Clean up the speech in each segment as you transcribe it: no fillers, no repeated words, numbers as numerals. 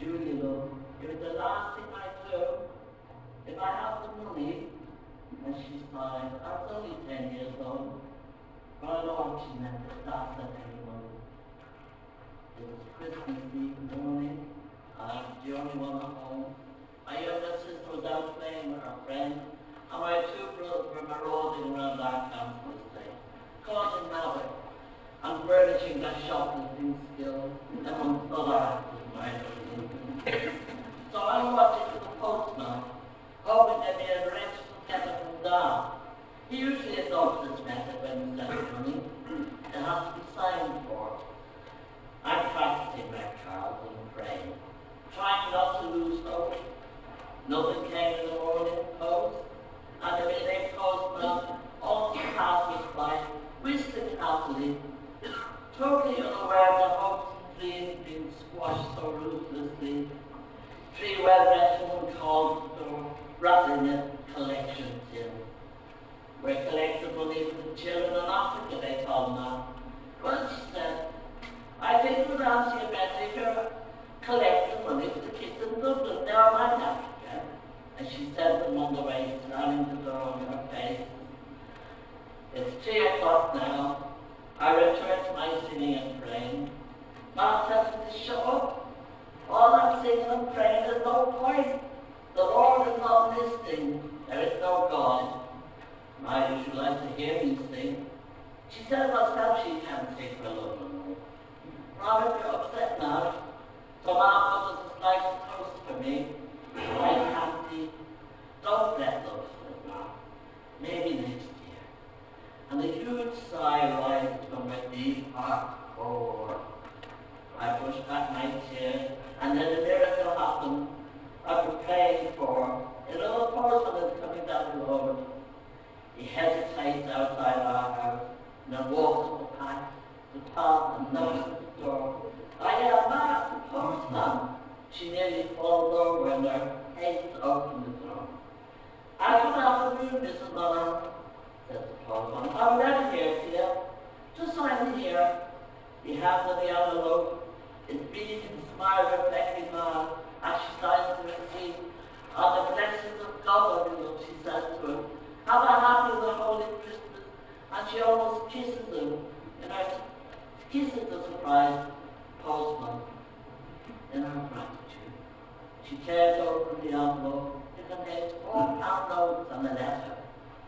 Julie, it was the last thing I do. If I have the money, and she smiled, I was only 10 years old, but I know what she meant, to start that anyone. It was Christmas Eve morning, I was the only one at home. My younger sister was out playing with her friends, and my two brothers were marauding around our campus day, causing havoc and furnishing their shoplifting skills amongst other acts of murder. So I watched it to the postman, hoping there'd be a direct came in the morning post, and the midday postman also passed us by, whistling happily, totally unaware of the hopes and dreams being squashed so ruthlessly. 3 well-dressed called the door, rattling a collection tin. We're collecting money for the children in Africa, they told me. Well, she said, I think it would answer you better if you're collecting money for the kids in Dublin. They are my Africa. And she said them on the way, slamming the door on her face. It's 3 o'clock now. I return to my singing and praying. Mom tells me to shut up. All I'm singing and praying is no point. The Lord is not listening. There is no God. I usually like to hear me sing. She says herself she can't sing for love. Robert, you're upset now. So Mom was a slice of toast for me. I can't see. Don't fret, love, says Mom. Maybe next year. And a huge sigh rises from my deep heart. Oh, I push back my tears, and then a miracle happened. I've been praying for. Another person is coming down the road. He hesitates outside our house, and then walks up the path and knocks at the door. I yell, "Mark, the postman!" She nearly falls over and her head opens the door. "Good afternoon, Mrs. Monahan," says the postman. "I'm ready here, dear. Just sign here." He hands her the envelope. His beaming smile reflecting her as she signs the receipt. "On the blessings of God on you," she says to him. "Have a happy and holy Christmas." And she almost kisses him kisses the surprised postman in her gratitude. She tears open the envelope. It contains 4 pound notes and a letter.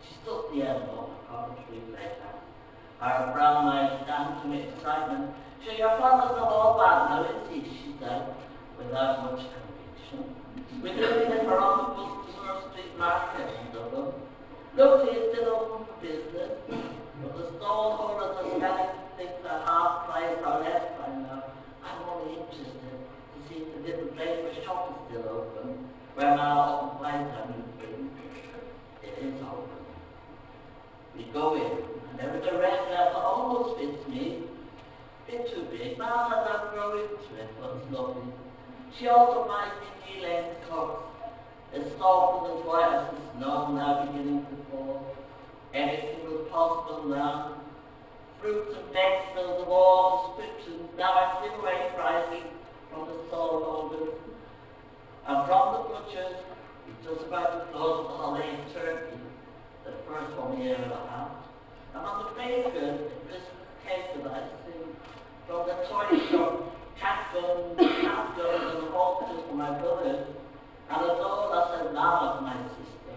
She stuck the envelope across the 3 later. Her brown eyes danced with excitement. "Sure, your father's not all bad now, is he?" she said, without much conviction. "We're living in her on the bus to North Street Market in Dublin. Luckily, it's still open for business, but the stall holders are selling things at half price or less by now. I'm only interested to see if the little draper shop is still open, where now often finds our new thing. It is open. We go in, and there is a red leather almost fits me. Bit too big. Mom has outgrown into it, but it's lovely. She also buys me knee-length coats. It's soft and white as the snow now beginning to fall. Everything was possible now. Fruits and vegetables of all descriptions now are still away pricing from the stall holders. And from the butchers, it's just about to close the holiday turkey, the first one we ever had. And on the bakers, the Christmas cake of icing. From the toy shop, cat guns, and horses for my brothers. And a doll that said Mama to my sister.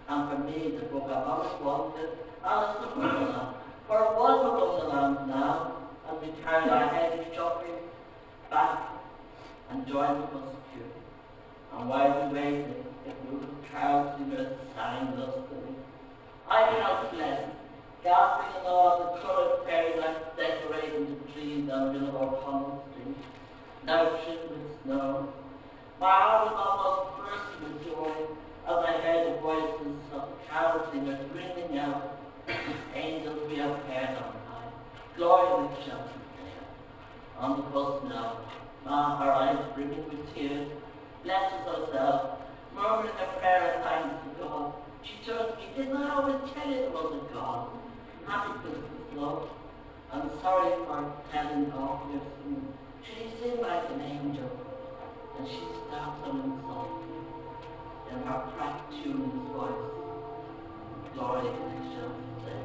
And for me, the book I've always wanted, Alice the Wonderland. For it was a Wonderland now, as we carried our heavy shopping back and joined the bus queue. And while we waited, the group of cow singers sang lustily. I felt blessed, gasping in awe at the coloured fairy lights decorating the trees down O'Connell Street, now trimmed with snow. My heart was almost bursting with joy as I heard the voices of the carol singers ringing out, "Angels we have heard on high, glory with shelter there." On the bus now, Ma, her eyes brimming with tears, blesses herself, murmuring a prayer of thanks to God. She turns to me, "Didn't I always tell you there was a God? Happy Christmas, love. I'm sorry for telling off your soon. Should he sing like an angel?" And she starts humming softly in her cracked tuneless voice. "Glory in the shelter there."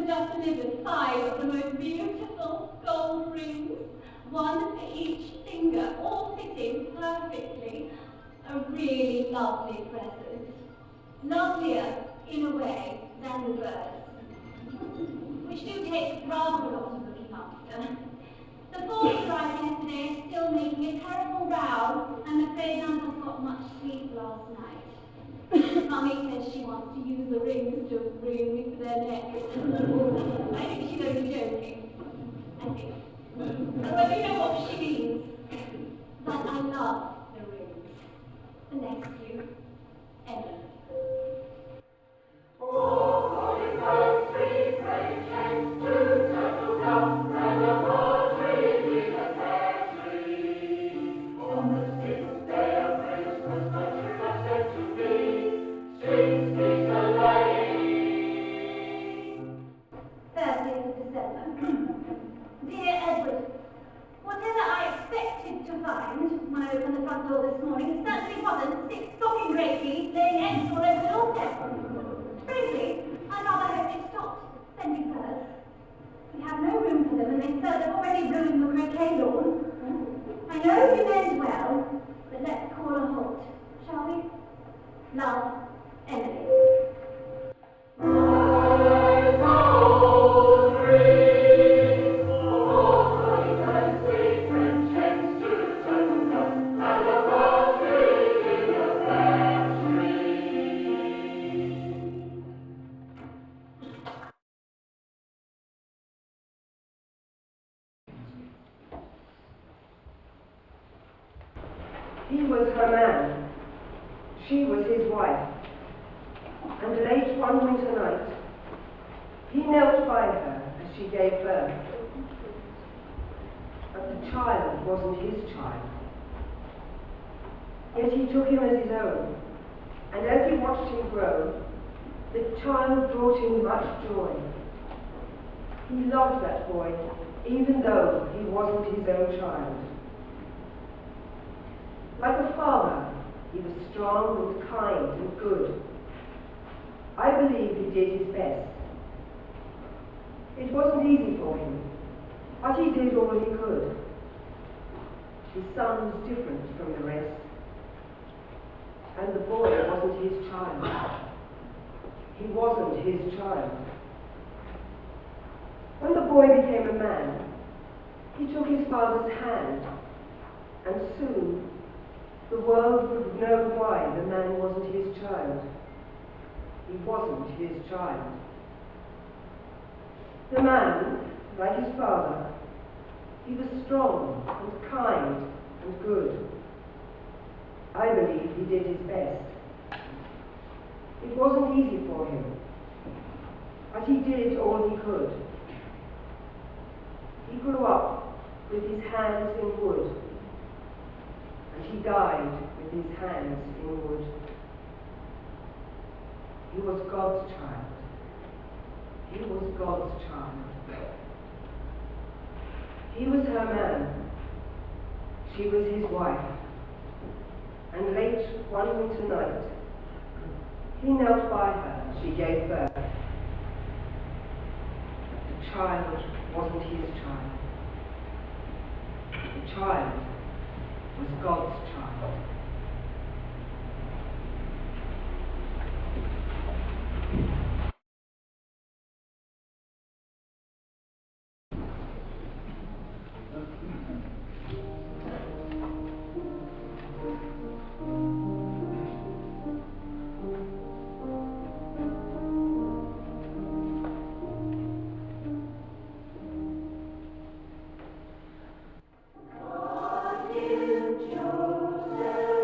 just delivered 5 of the most beautiful gold rings, one for each finger, all fitting perfectly. A really lovely present. Lovelier, in a way, than the birds, which do take rather a lot of looking after. The boys arrived yesterday are still making a terrible row. I'm afraid none of us got much sleep last night. Mummy says she wants to use the rings to ruin me for their necks. I think she's only joking. I think. Well, you know what she means. But I love the rings. The next few. Emily. Dear Edward, whatever I expected to find when I opened the front door this morning certainly wasn't 6 stocking grapes laying eggs all over the doorstep. Frankly, I rather hope they stopped sending birds. We have no room for them, and they have already ruined the croquet lawn. I know you meant well, but let's call a halt, shall we? Love, Emily. He was her man. She was his wife. And late one winter night, he knelt by her as she gave birth. But the child wasn't his child. Yet he took him as his own, and as he watched him grow, the child brought him much joy. He loved that boy, even though he wasn't his own child. Like a father, he was strong and kind and good. I believe he did his best. It wasn't easy for him, but he did all he could. His son was different from the rest, and the boy wasn't his child. He wasn't his child. When the boy became a man, he took his father's hand, and soon the world would know why the man wasn't his child. He wasn't his child. The man, like his father, he was strong and kind and good. I believe he did his best. It wasn't easy for him, but he did all he could. He grew up with his hands in wood, and he died with his hands in wood. He was God's child. He was God's child. He was her man. She was his wife. And late one winter night, he knelt by her as she gave birth. But the child wasn't his child. The child was God's child. God, you chose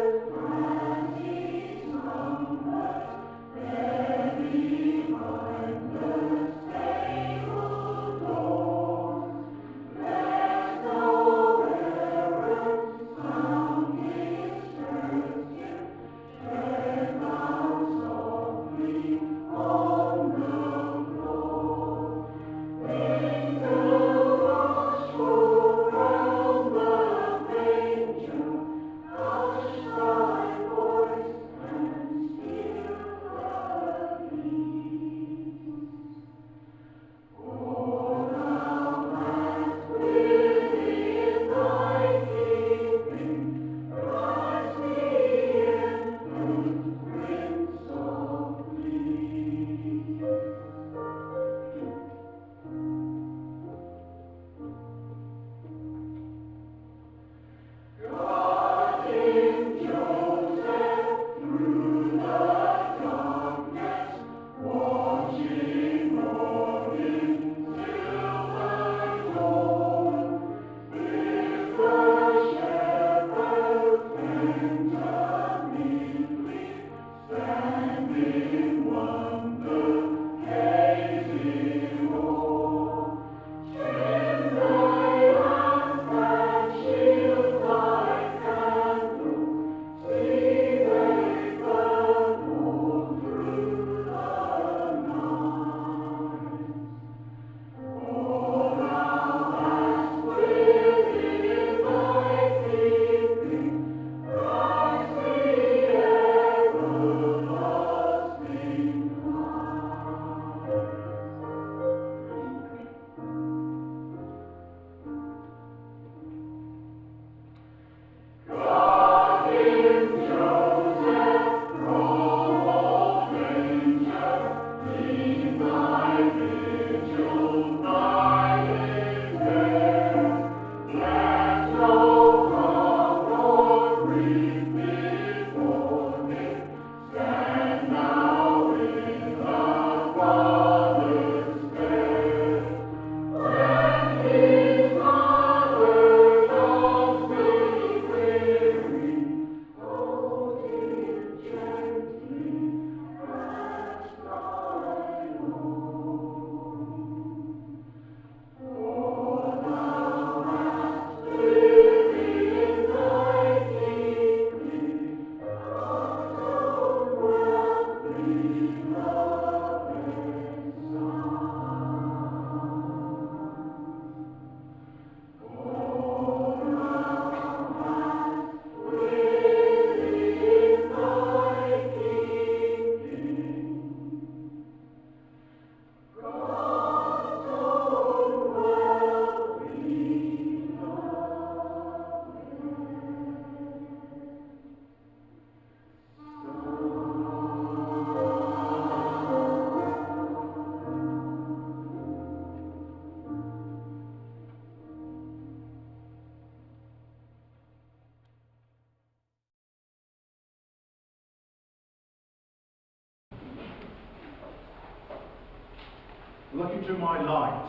Look into my light.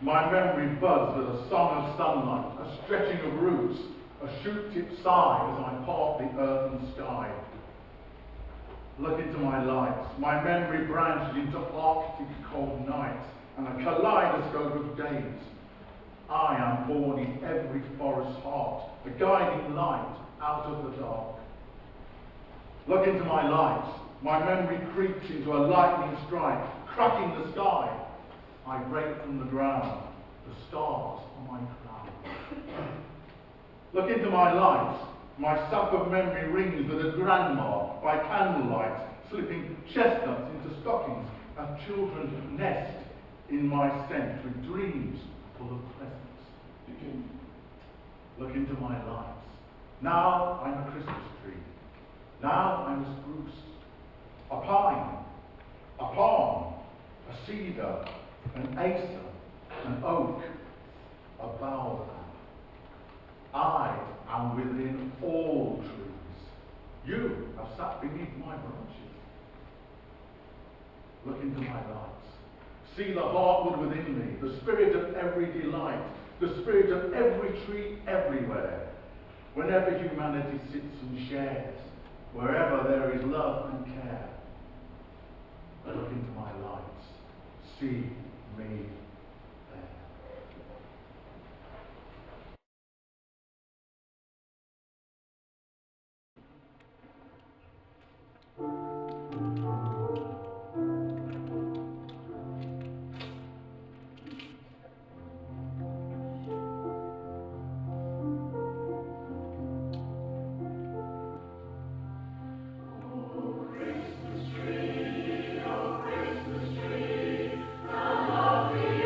My memory buds with a song of sunlight, a stretching of roots, a shoot-tip sigh as I part the earth and sky. Look into my light. My memory branches into arctic cold nights and a kaleidoscope of days. I am born in every forest heart, a guiding light out of the dark. Look into my light. My memory creeps into a lightning strike, cracking the sky. I break from the ground, the stars on my crown. Look into my light. My sap of memory rings with a grandma by candlelight, slipping chestnuts into stockings as children nest in my scent with dreams full of presents. Look into my light. Now I'm a Christmas tree. Now I'm a spruce, a pine, a palm, a cedar, an acer, an oak, a baobab. I am within all trees. You have sat beneath my branches. Look into my lights. See the heartwood within me, the spirit of every delight, the spirit of every tree everywhere. Whenever humanity sits and shares, wherever there is love and care. Look into my lights. See me there. Christmas tree, oh Christmas tree, how lovely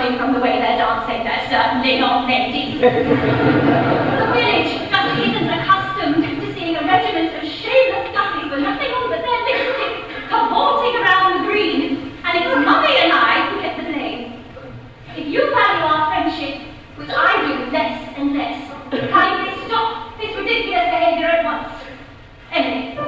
judging from the way they're dancing, they're certainly not ladies. The village just isn't accustomed to seeing a regiment of shameless gussies with nothing on but their lipstick cavorting around the green, and it's Mummy and I who get the blame. If you value our friendship, which I do less and less, kindly stop this ridiculous behaviour at once. Emily.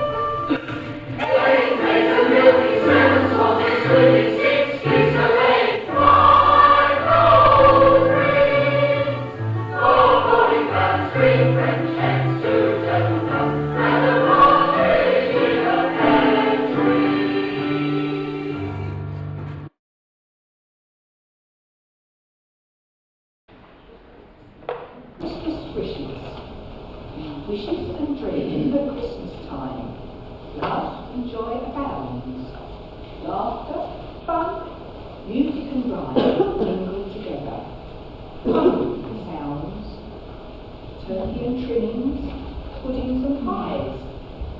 Wishes and dreams at Christmas time. Love and joy abounds. Laughter, fun, music and rhyme mingled together. Wonderful sounds. Turkey and trimmings, puddings and pies.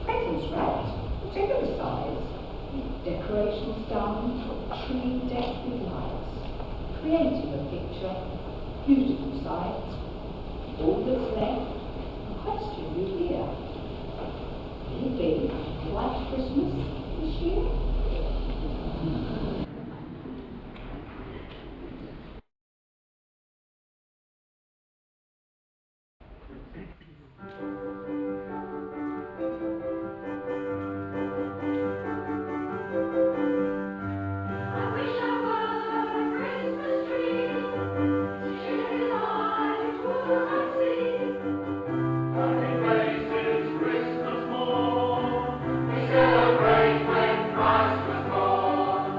Presents wrapped, whatever the size. Decorations done, tree decked with lights. Creating a picture, beautiful sight. All that's left, question you hear. Will it be a white Christmas this year? Celebrate when Christ was born.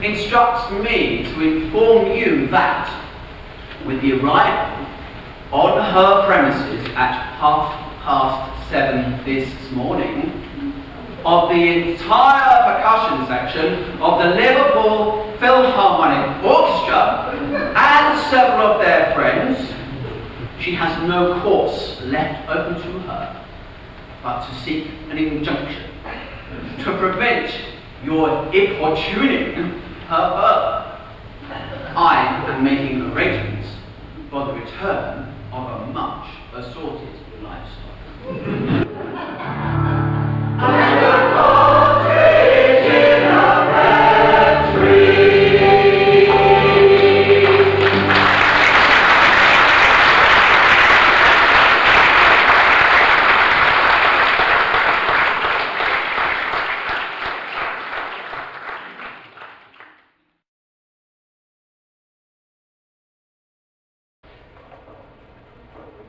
instructs me to inform you that, with the arrival on her premises at 7:30 this morning of the entire percussion section of the Liverpool Philharmonic Orchestra and several of their friends, she has no course left open to her but to seek an injunction to prevent your importuning her further. I am making arrangements for the return of a much assorted livestock.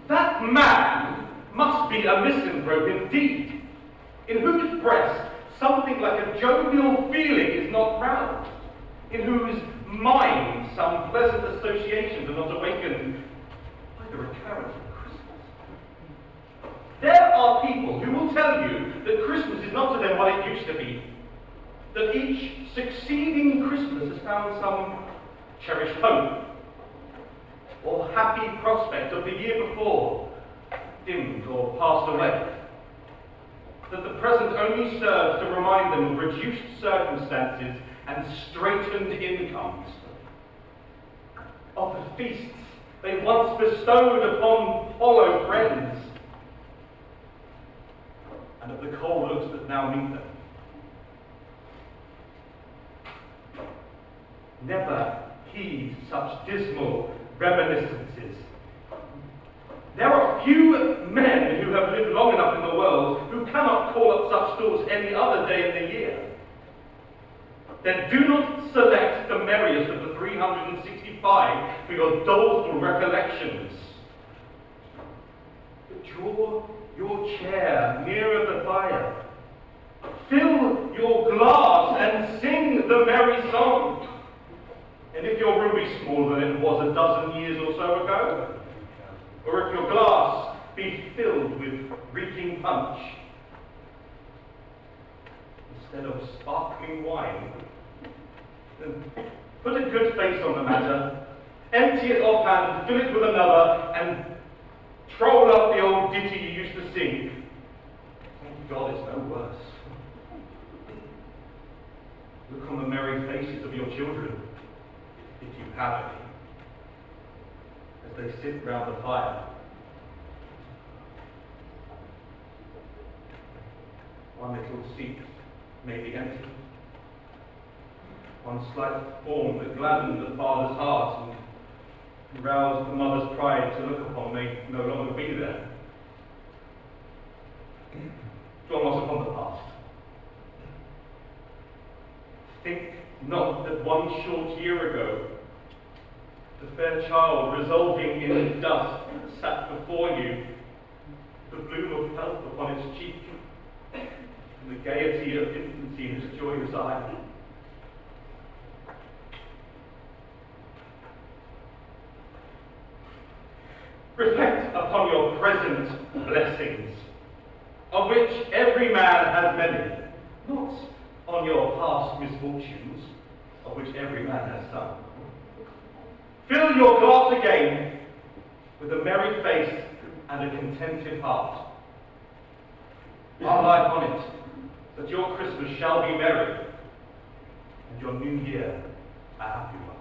That man must be a misanthrope indeed, in whose breast something like a jovial feeling is not roused, in whose mind some pleasant associations are not awakened by the recurrence of Christmas. There are people who will tell you that Christmas is not to them what it used to be, that each succeeding Christmas has found some cherished hope or happy prospect of the year before dimmed or passed away, that the present only serves to remind them of reduced circumstances and straitened incomes, of the feasts they once bestowed upon hollow friends, and of the cold looks that now meet them. Never heed such dismal reminiscences. There are few men who have lived long enough in the world who cannot call up such thoughts any other day in the year. Then do not select the merriest of the 365 for your doleful recollections. But draw your chair nearer the fire. Fill your glass and sing the merry song. And if your room be smaller than it was a dozen years or so ago, or if your glass be filled with reeking punch, instead of sparkling wine, then put a good face on the matter, empty it offhand and fill it with another, and troll up the old ditty you used to sing. Thank God it's no worse. Look on the merry faces of your children, if you have any, as they sit round the fire. One little seat may be empty, one slight form that gladdened the father's heart and roused the mother's pride to look upon may no longer be there. Dwell not upon the past. Think not that one short year ago the fair child resolving in dust sat before you, the bloom of health upon its cheek, and the gaiety of infancy in its joyous eye. Reflect upon your present blessings, of which every man has many, not on your past misfortunes, of which every man has some. Fill your glass again with a merry face and a contented heart. Our life on it, that your Christmas shall be merry, and your new year a happy one.